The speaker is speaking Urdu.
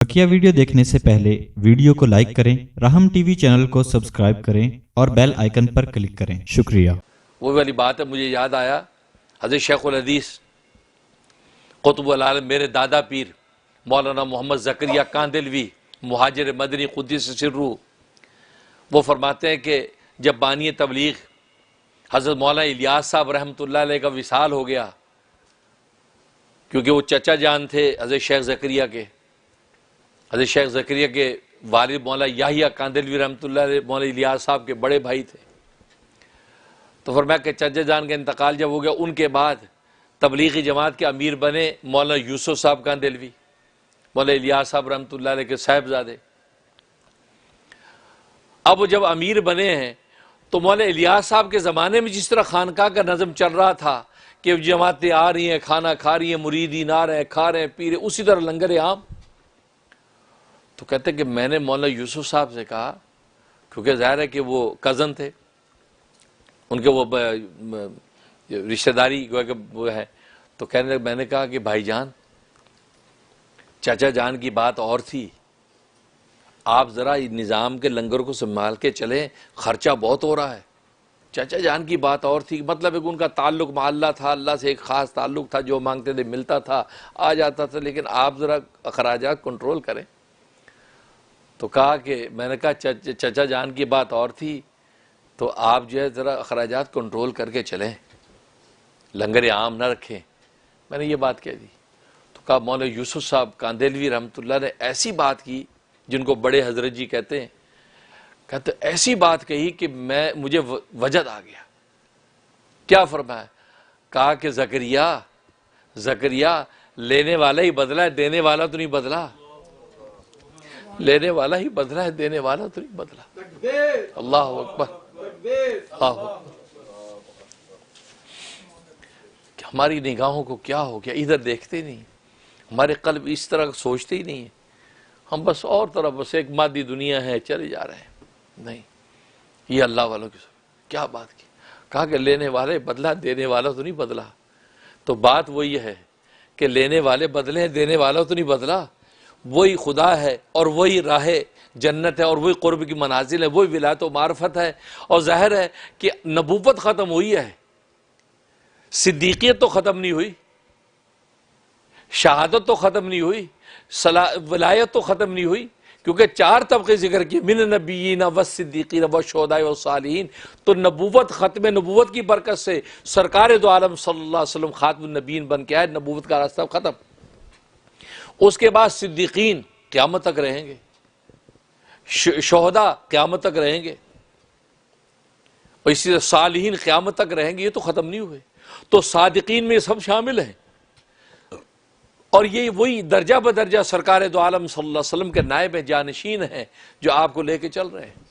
بقیہ ویڈیو دیکھنے سے پہلے ویڈیو کو لائک کریں، راہم ٹی وی چینل کو سبسکرائب کریں اور بیل آئیکن پر کلک کریں۔ شکریہ۔ وہ والی بات ہے، مجھے یاد آیا حضرت شیخ الحدیث قطب العالم میرے دادا پیر مولانا محمد زکریا کاندلوی مہاجر مدنی قدس سرہ، وہ فرماتے ہیں کہ جب بانی تبلیغ حضرت مولانا الیاس صاحب رحمۃ اللہ علیہ کا وصال ہو گیا، کیونکہ وہ چچا جان تھے حضرت شیخ زکریا کے، حضرت شیخ زکریا کے والد مولانا یحییٰ کاندلوی رحمۃ اللہ علیہ مولانا الیاس صاحب کے بڑے بھائی تھے۔ تو فرمایا کہ چچا جان کا انتقال جب ہو گیا، ان کے بعد تبلیغی جماعت کے امیر بنے مولانا یوسف صاحب کاندلوی، مولانا الیاس صاحب رحمۃ اللہ علیہ کے صاحبزادے۔ اب وہ جب امیر بنے ہیں تو مولانا الیاس صاحب کے زمانے میں جس طرح خانقاہ کا نظم چل رہا تھا کہ جماعتیں آ رہی ہیں، کھانا کھا رہی ہیں، مریدین آ رہے ہیں، کھا رہے ہیں، پی رہے ہیں، اسی طرح لنگر عام۔ تو کہتے ہیں کہ میں نے مولانا یوسف صاحب سے کہا، کیونکہ ظاہر ہے کہ وہ کزن تھے، ان کے وہ رشتہ داری وہ ہے، تو کہنے میں نے کہا کہ بھائی جان، چچا جان کی بات اور تھی، آپ ذرا نظام کے لنگر کو سنبھال کے چلیں، خرچہ بہت ہو رہا ہے۔ چچا جان کی بات اور تھی، مطلب ہے کہ ان کا تعلق مع اللہ تھا، اللہ سے ایک خاص تعلق تھا، جو مانگتے تھے ملتا تھا، آ جاتا تھا، لیکن آپ ذرا اخراجات کنٹرول کریں۔ تو کہا کہ میں نے کہا چچا جان کی بات اور تھی، تو آپ جو ہے ذرا اخراجات کنٹرول کر کے چلیں، لنگر عام نہ رکھیں۔ میں نے یہ بات کہہ دی تو کہا مولانا یوسف صاحب کاندلوی رحمۃ اللہ نے ایسی بات کی، جن کو بڑے حضرت جی کہتے ہیں، کہتے ایسی بات کہی کہ مجھے وجد آ گیا۔ کیا فرمایا؟ کہا کہ زکریا لینے والا ہی بدلا ہے، دینے والا تو نہیں بدلا، لینے والا ہی بدلا ہے، دینے والا تو نہیں بدلا۔ اللہ اکبر، اللہ اکبر۔ کہ ہماری نگاہوں کو کیا ہو گیا، ادھر دیکھتے نہیں، ہمارے قلب اس طرح سوچتے ہی نہیں ہیں، ہم بس اور طرف بس ایک مادی دنیا ہے، چلے جا رہے ہیں۔ نہیں، یہ اللہ والوں کی کیا بات کی، کہا کہ لینے والے بدلا، دینے والا تو نہیں بدلا۔ تو بات وہی ہے کہ لینے والے بدلے ہیں، دینے والا تو نہیں بدلا۔ وہی خدا ہے اور وہی راہ جنت ہے اور وہی قرب کی منازل ہے، وہی ولایت و معرفت ہے۔ اور ظاہر ہے کہ نبوت ختم ہوئی ہے، صدیقیت تو ختم نہیں ہوئی، شہادت تو ختم نہیں ہوئی، ولایت تو ختم نہیں ہوئی، کیونکہ چار طبقے ذکر کیے، من النبیین والصدیقین والشہداء والصالحین۔ تو نبوت، ختم نبوت کی برکت سے سرکار دو عالم صلی اللہ علیہ وسلم خاتم النبیین بن کے آئے، نبوت کا راستہ ختم۔ اس کے بعد صدیقین قیامت تک رہیں گے، شہداء قیامت تک رہیں گے، اور اسی طرح صالحین قیامت تک رہیں گے، یہ تو ختم نہیں ہوئے۔ تو صادقین میں سب شامل ہیں، اور یہ وہی درجہ بدرجہ سرکار دو عالم صلی اللہ علیہ وسلم کے نائب جانشین ہیں جو آپ کو لے کے چل رہے ہیں۔